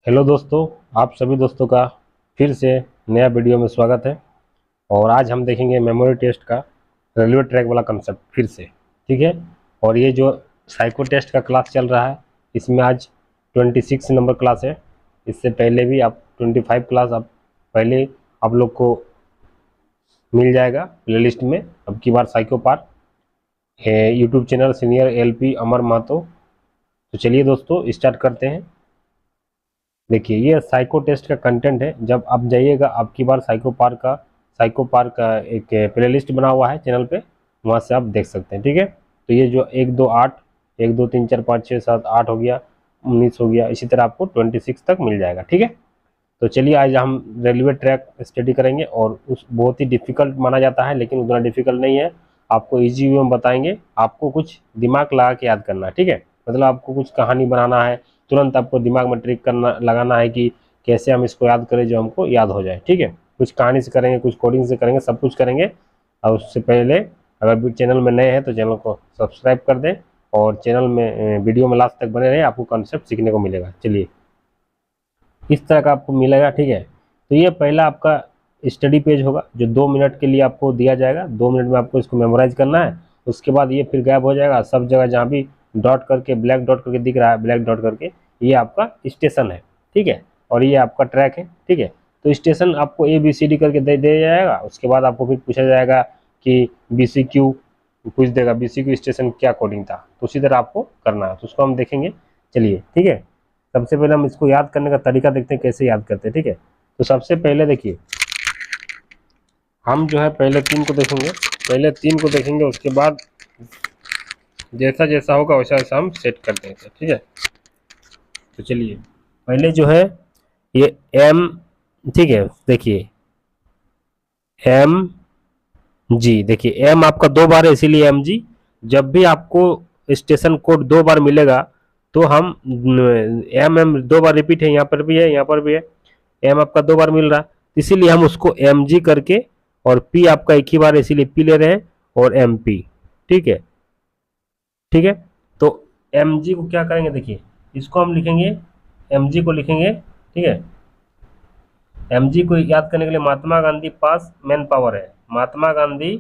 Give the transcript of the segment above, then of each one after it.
Hello दोस्तों, आप सभी दोस्तों का फिर से नया वीडियो में स्वागत है। और आज हम देखेंगे मेमोरी टेस्ट का रेलवे ट्रैक वाला कंसेप्ट फिर से। ठीक है। और ये जो साइको टेस्ट का क्लास चल रहा है, इसमें आज 26 नंबर क्लास है। इससे पहले भी आप 25 क्लास आप पहले आप लोग को मिल जाएगा प्लेलिस्ट में। अब की बार psycho part YouTube channel senior LP Amar Mahato. तो चलिए दोस्तों स्टार्ट करते हैं। देखिए, ये साइको टेस्ट का कंटेंट है। जब आप जाइएगा, आपकी बार साइको पार्क का एक प्लेलिस्ट बना हुआ है चैनल पे, वहाँ से आप देख सकते हैं। ठीक है। तो ये जो 1 2 8 1 2 3 4 5 6 7 8 हो गया, 19 हो गया, इसी तरह आपको 26 तक मिल जाएगा। ठीक है। तो चलिए आज हम रेलवे ट्रैक स्टडी करेंगे। और उस बहुत ही डिफिकल्ट माना जाता है, लेकिन उतना डिफिकल्ट नहीं है। आपको ईजी वे में बताएंगे। आपको कुछ दिमाग लगा के याद करना है। ठीक है। मतलब आपको कुछ कहानी बनाना है, तुरंत आपको दिमाग में ट्रिक करना लगाना है कि कैसे हम इसको याद करें जो हमको याद हो जाए। ठीक है। कुछ कहानी से करेंगे, कुछ कोडिंग से करेंगे, सब कुछ करेंगे। और उससे पहले अगर चैनल में नए हैं तो चैनल को सब्सक्राइब कर दें, और चैनल में वीडियो में लास्ट तक बने रहे, आपको कॉन्सेप्ट सीखने को मिलेगा। चलिए, इस तरह का आपको मिलेगा। ठीक है। तो ये पहला आपका स्टडी पेज होगा जो 2 मिनट के लिए आपको दिया जाएगा। 2 मिनट में आपको इसको मेमोराइज करना है। उसके बाद ये फिर गायब हो जाएगा। सब जगह जहाँ भी डॉट करके ब्लैक डॉट करके दिख रहा है, ब्लैक डॉट करके, ये आपका स्टेशन है। ठीक है। और ये आपका ट्रैक है। ठीक है। तो स्टेशन आपको ABCD करके दे दिया जाएगा। उसके बाद आपको फिर पूछा जाएगा कि BCQ पूछ देगा, BCQ स्टेशन क्या कोडिंग था। तो उसी तरह आपको करना है। तो उसको हम देखेंगे। चलिए, ठीक है। सबसे पहले हम इसको याद करने का तरीका देखते हैं, कैसे याद करते हैं। ठीक है। तो सबसे पहले देखिए, हम जो है पहले 3 को देखेंगे। उसके बाद जैसा जैसा होगा वैसा वैसा हम सेट कर देंगे। ठीक है। तो चलिए, पहले जो है ये M, ठीक है, देखिए MG। देखिए M आपका 2 बार है, इसीलिए MG। जब भी आपको स्टेशन कोड 2 बार मिलेगा तो हम M 2 बार रिपीट है, यहाँ पर भी है, यहाँ पर भी है। M आपका 2 बार मिल रहा है, इसीलिए हम उसको MG करके, और P आपका एक ही बार है इसीलिए P ले रहे हैं, और MP। ठीक है। ठीक है। तो MG को क्या करेंगे, देखिए इसको हम लिखेंगे, MG को लिखेंगे। ठीक है। MG को याद करने के लिए महात्मा गांधी पास मैन पावर है, महात्मा गांधी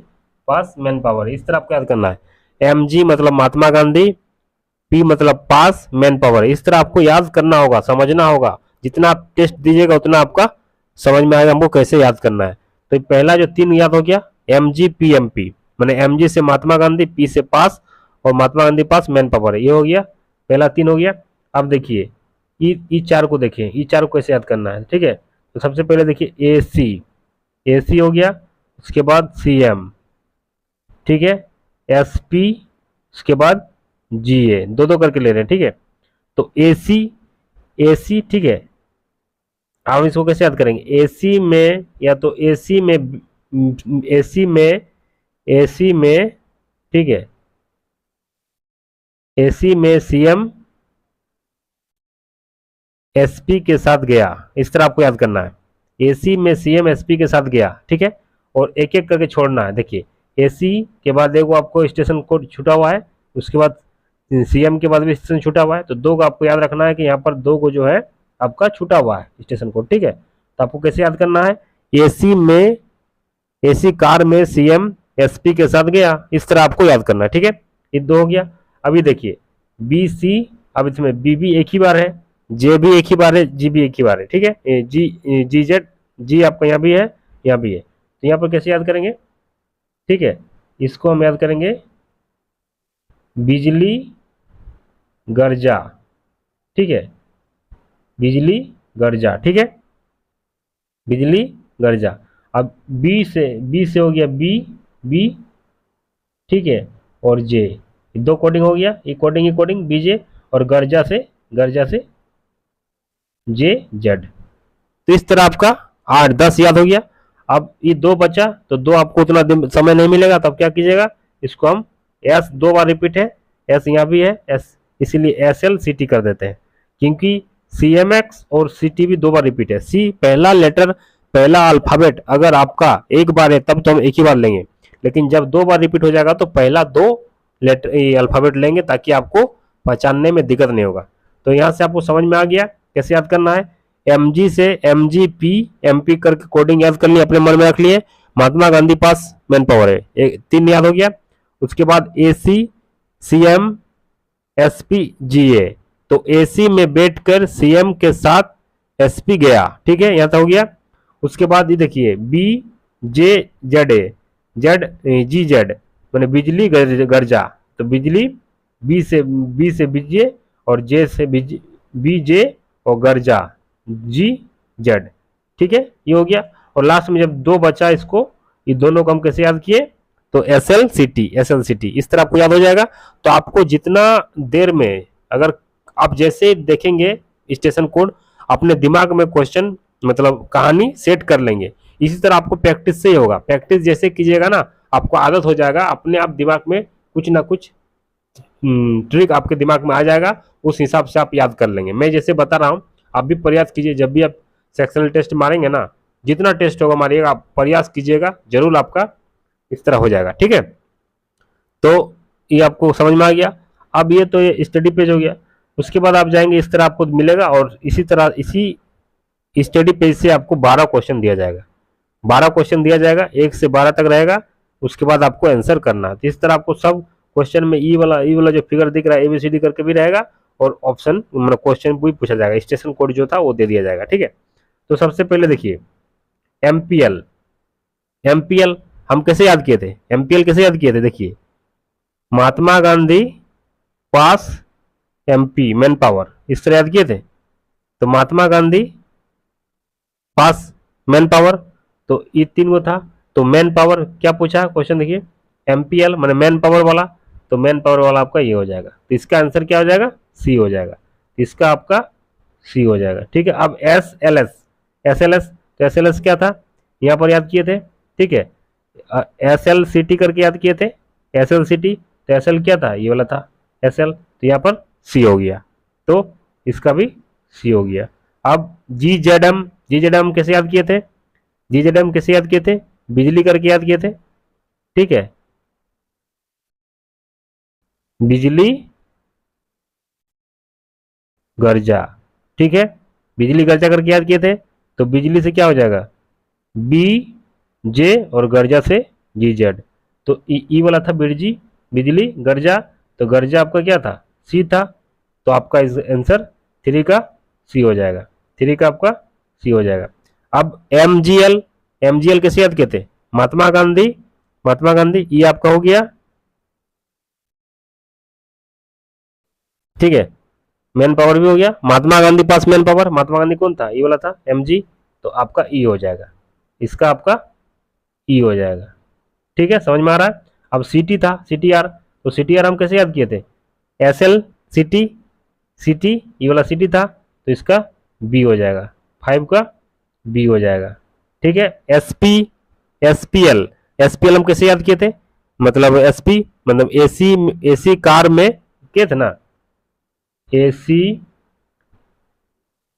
पास मैन पावर, इस तरह आपको याद करना है। MG मतलब महात्मा गांधी, P मतलब पास, मैन पावर, इस तरह आपको याद करना होगा, समझना होगा। जितना आप टेस्ट दीजिएगा उतना आपका समझ में आएगा हमको कैसे याद करना है। तो पहला जो 3 याद हो गया, MG P MP, मैंने MG से महात्मा गांधी, P से पास, और महात्मा गांधी पास मैन पावर है, ये हो गया पहला 3 हो गया। अब देखिए ई 4 को, देखिए ई 4 को कैसे याद करना है। ठीक है। तो सबसे पहले देखिए AC हो गया, उसके बाद CM, ठीक है, SP, उसके बाद GA, दो दो करके ले रहे हैं। ठीक है। तो AC, ठीक है। अब इसको कैसे याद करेंगे, AC में, या तो AC में, ठीक है, AC में CM SP के साथ गया, इस तरह आपको याद करना है। AC में CM SP के साथ गया। ठीक है। और एक एक करके छोड़ना है। देखिए AC के बाद देखो आपको स्टेशन कोड छूटा हुआ है, उसके बाद CM के बाद भी स्टेशन छूटा हुआ है। तो 2 को आपको याद रखना है कि यहाँ पर 2 को जो है आपका छूटा हुआ है स्टेशन कोड। ठीक है। तो आपको कैसे याद करना है, AC कार में CM SP के साथ गया, इस तरह आपको याद करना है। ठीक है। ये 2 हो गया। अभी देखिए BC, अब इसमें BB एक ही बार है, J भी एक ही बार है, G भी एक ही बार है। ठीक है। GZ, G आपका यहाँ भी है, यहाँ भी है। तो यहाँ पर कैसे याद करेंगे, ठीक है, इसको हम याद करेंगे बिजली गर्जा। ठीक है। बिजली गर्जा। ठीक है। बिजली गर्जा। अब बी से हो गया बी, ठीक है, और जे, 2 कोडिंग हो गया, ये कोडिंग बीजे, और गर्जा से JZ। तो इस तरह आपका 8 10 याद हो गया। अब ये 2 बचा, तो 2 आपको उतना समय नहीं मिलेगा, तब क्या कीजिएगा, इसको हम S 2 बार रिपीट है, S यहाँ भी है, S इसीलिए SLCT कर देते हैं, क्योंकि CMX और CT भी 2 बार रिपीट है। C पहला लेटर, पहला अल्फाबेट अगर आपका एक बार है तब तो हम एक ही बार लेंगे, लेकिन जब 2 बार रिपीट हो जाएगा तो पहला 2 लेटर अल्फाबेट लेंगे, ताकि आपको पहचानने में दिक्कत नहीं होगा। तो यहाँ से आपको समझ में आ गया कैसे याद करना है। MG से MGP MP करके कोडिंग याद कर लिए, अपने मन में रख लिए। महात्मा गांधी पास मैन पावर है, एक 3 याद हो गया। उसके बाद AC CM SP GA, तो AC में बैठकर CM के साथ SP गया, ठीक है, यहाँ तक हो गया। उसके बाद ये देखिए BJZA ZGZ मैंने बिजली गर्जा, तो बिजली बी से बीजे और जे से बीजे और गर्जा GZ, ठीक है, ये हो गया। और लास्ट में जब 2 बचा इसको, ये दोनों को हम कैसे याद किए, तो SLCT इस तरह आपको याद हो जाएगा। तो आपको जितना देर में, अगर आप जैसे देखेंगे स्टेशन कोड, अपने दिमाग में क्वेश्चन मतलब कहानी सेट कर लेंगे। इसी तरह आपको प्रैक्टिस से ही होगा, प्रैक्टिस जैसे कीजिएगा ना, आपको आदत हो जाएगा, अपने आप दिमाग में कुछ ना कुछ ट्रिक आपके दिमाग में आ जाएगा, उस हिसाब से आप याद कर लेंगे। मैं जैसे बता रहा हूँ, आप भी प्रयास कीजिए, जब भी आप सेक्शनल टेस्ट मारेंगे ना, जितना टेस्ट होगा मारिएगा, आप प्रयास कीजिएगा, जरूर आपका इस तरह हो जाएगा, ठीक है। तो ये आपको समझ में आ गया। अब ये तो ये स्टडी पेज हो गया। उसके बाद आप जाएंगे, इस तरह आपको मिलेगा, और इसी तरह इसी स्टडी पेज से आपको 12 क्वेश्चन दिया जाएगा, 12 क्वेश्चन दिया जाएगा, 1 से 12 तक रहेगा। उसके बाद आपको आंसर करना है। तो इस तरह आपको सब क्वेश्चन में ई वाला जो फिगर दिख रहा है ABCD करके भी रहेगा, और ऑप्शन मतलब क्वेश्चन भी पूछा जाएगा, स्टेशन कोड जो था वो दे दिया जाएगा, ठीक है। तो सबसे पहले देखिए MPL हम कैसे याद किए थे, MPL कैसे याद किए थे, देखिए महात्मा गांधी पास MP मैन पावर, इस तरह याद किए थे। तो महात्मा गांधी पास मैन पावर, तो ये 3 गो था। तो मैन पावर क्या पूछा क्वेश्चन, देखिए MPL मैंने मैन पावर वाला, तो मैन पावर वाला आपका ये हो जाएगा। तो इसका आंसर क्या हो जाएगा, C हो जाएगा। इसका आपका C हो जाएगा, ठीक है। अब SLS, तो SLS क्या था, यहाँ पर याद किए थे, ठीक है। SLCT करके याद किए थे, SLCT, तो SL क्या था, ये वाला था SL, तो यहाँ पर C हो गया, तो इसका भी C हो गया। अब GZM कैसे याद किए थे, GZM कैसे याद किए थे, बिजली करके याद किए थे, ठीक है, बिजली गर्जा, ठीक है, बिजली गर्जा करके याद किए थे। तो बिजली से क्या हो जाएगा, BJ और गर्जा से GZ, तो ई वाला था बिजली गर्जा, तो गर्जा आपका क्या था, C था, तो आपका इस आंसर 3 का C हो जाएगा, 3 का आपका C हो जाएगा। अब MGL कैसे याद किए थे, महात्मा गांधी ये आपका हो गया, ठीक है, मैन पावर भी हो गया। महात्मा गांधी पास मैन पावर, महात्मा गांधी कौन था, ये वाला था MG, तो आपका E हो जाएगा, इसका आपका E हो जाएगा, ठीक है, समझ में आ रहा है। अब CT था CTR, तो CTR हम कैसे याद किए थे, SLCT ये वाला CT था, तो इसका B हो जाएगा, 5 का B हो जाएगा, ठीक है। SPL हम कैसे याद किए थे, मतलब SP मतलब AC कार में किए थे ना, AC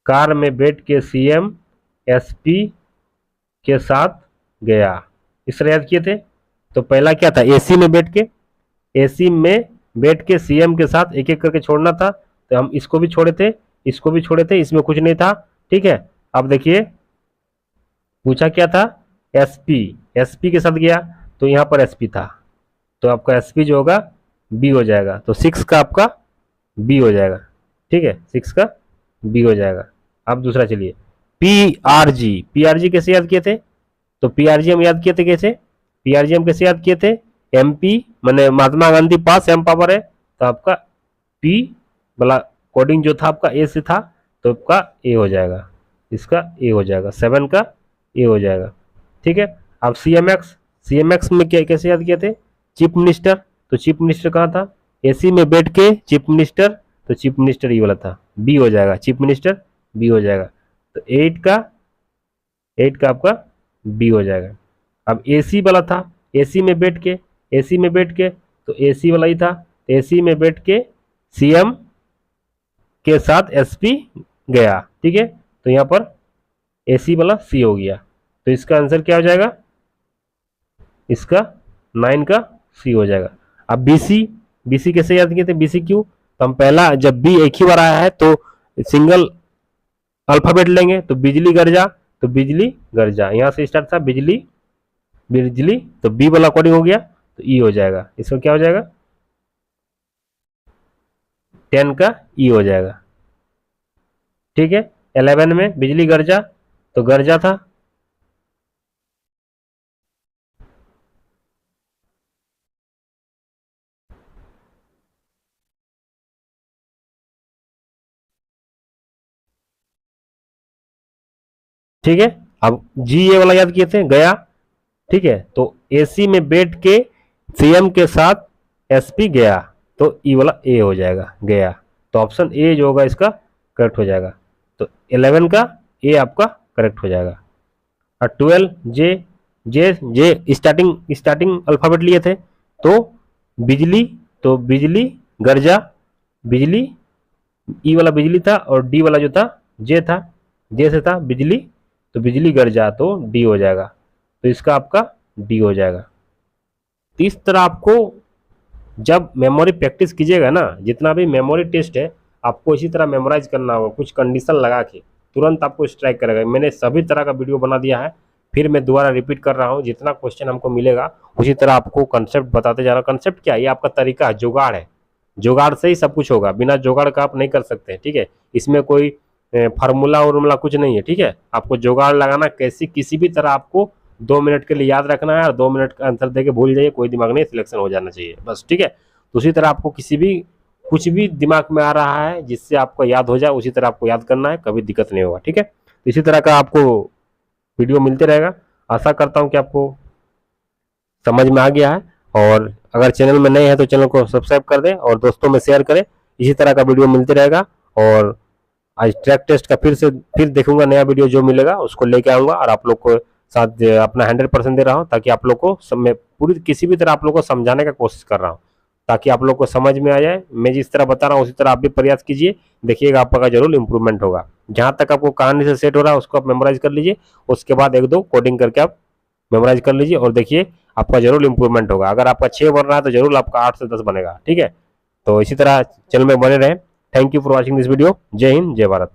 कार में बैठ के CM SP के साथ गया, इस तरह याद किए थे। तो पहला क्या था, AC में बैठ के CM के साथ एक एक करके छोड़ना था, तो हम इसको भी छोड़े थे, इसको भी छोड़े थे, इसमें कुछ नहीं था, ठीक है। अब देखिए पूछा क्या था, SP के साथ गया, तो यहाँ पर SP था, तो आपका SP जो होगा B हो जाएगा, तो 6 का आपका B हो जाएगा, ठीक है, 6 का B हो जाएगा। अब दूसरा चलिए PRG कैसे याद किए थे, तो PRG हम याद किए थे कैसे, PRG हम कैसे याद किए थे, MP मैंने महात्मा गांधी पास M पावर है, तो आपका P वाला कोडिंग जो था आपका A से था, तो आपका A हो जाएगा, इसका A हो जाएगा, 7 का A हो जाएगा, ठीक है। अब CMX में क्या कैसे याद किए थे, चीफ मिनिस्टर, तो चीफ मिनिस्टर कहाँ था, AC में बैठ के चीफ मिनिस्टर, तो चीफ मिनिस्टर ये वाला था, B हो जाएगा, चीफ मिनिस्टर B हो जाएगा। तो 8 का आपका B हो जाएगा। अब AC वाला था, AC में बैठ के तो AC वाला ही था, AC में बैठ के CM के साथ SP गया, ठीक है, तो यहाँ पर AC वाला C हो गया, तो इसका आंसर क्या हो जाएगा, इसका 9 का C हो जाएगा। अब BC कैसे याद किए थे, BC क्यों, तो हम पहला जब B एक ही बार आया है तो सिंगल अल्फाबेट लेंगे तो बिजली गर्जा, तो बिजली गर्जा यहाँ से स्टार्ट था बिजली, बिजली तो बी वाला कोडिंग हो गया तो ई हो जाएगा, इसको क्या हो जाएगा 10 का ई हो जाएगा। ठीक है, 11 में बिजली गर्जा तो गर्जा था, ठीक है। अब जी ये वाला याद किए थे गया, ठीक है, तो एसी में बैठ के सीएम के साथ एसपी गया तो ई वाला ए हो जाएगा गया, तो ऑप्शन ए जो होगा इसका करेक्ट हो जाएगा। तो 11 का ए आपका करेक्ट हो जाएगा। और 12 जे, जे जे स्टार्टिंग स्टार्टिंग अल्फाबेट लिए थे तो बिजली, तो बिजली गर्जा, बिजली ई वाला बिजली था और डी वाला जो था जे था, जे से था बिजली तो बिजली गर्जा तो डी हो जाएगा, तो इसका आपका डी हो जाएगा। तो इस तरह आपको जब मेमोरी प्रैक्टिस कीजिएगा ना, जितना भी मेमोरी टेस्ट है आपको इसी तरह मेमोराइज करना होगा, कुछ कंडीशन लगा के तुरंत आपको स्ट्राइक करेगा। मैंने सभी तरह का वीडियो बना दिया है, फिर मैं दोबारा रिपीट कर रहा हूँ, जितना क्वेश्चन हमको मिलेगा उसी तरह आपको कंसेप्ट बताते जा रहा हूँ। कंसेप्ट क्या है, ये आपका तरीका है, जुगाड़ है, जुगाड़ से ही सब कुछ होगा, बिना जुगाड़ का आप नहीं कर सकते। ठीक है, इसमें कोई फार्मूला उर्मूला कुछ नहीं है। ठीक है, आपको जुगाड़ लगाना, कैसी किसी भी तरह आपको 2 मिनट के लिए याद रखना है और 2 मिनट का आंसर देके भूल जाइए, कोई दिमाग नहीं, सिलेक्शन हो जाना चाहिए बस। ठीक है, तो उसी तरह आपको किसी भी कुछ भी दिमाग में आ रहा है जिससे आपको याद हो जाए उसी तरह आपको याद करना है, कभी दिक्कत नहीं होगा। ठीक है, तो इसी तरह का आपको वीडियो मिलते रहेगा। आशा करता हूँ कि आपको समझ में आ गया है, और अगर चैनल में नए हैं तो चैनल को सब्सक्राइब कर दें और दोस्तों में शेयर करें। इसी तरह का वीडियो मिलते रहेगा, और आज ट्रैक टेस्ट का फिर देखूंगा, नया वीडियो जो मिलेगा उसको लेके आऊंगा और आप लोग को साथ अपना 100% दे रहा हूँ, ताकि आप लोग को मैं पूरी किसी भी तरह आप लोग को समझाने का कोशिश कर रहा हूँ, ताकि आप लोग को समझ में आ जाए। मैं जिस तरह बता रहा हूँ उसी तरह आप भी प्रयास कीजिए, देखिएगा आपका जरूर इंप्रूवमेंट होगा। जहाँ तक आपको कहानी से सेट हो रहा है उसको आप मेमोराइज कर लीजिए, उसके बाद 1-2 कोडिंग करके आप मेमोराइज कर लीजिए और देखिए आपका जरूर इंप्रूवमेंट होगा। अगर आपका 6 बन रहा है तो जरूर आपका 8 से 10 बनेगा। ठीक है, तो इसी तरह चैनल में बने रहें। Thank you for watching this video. जय हिंद, जय भारत।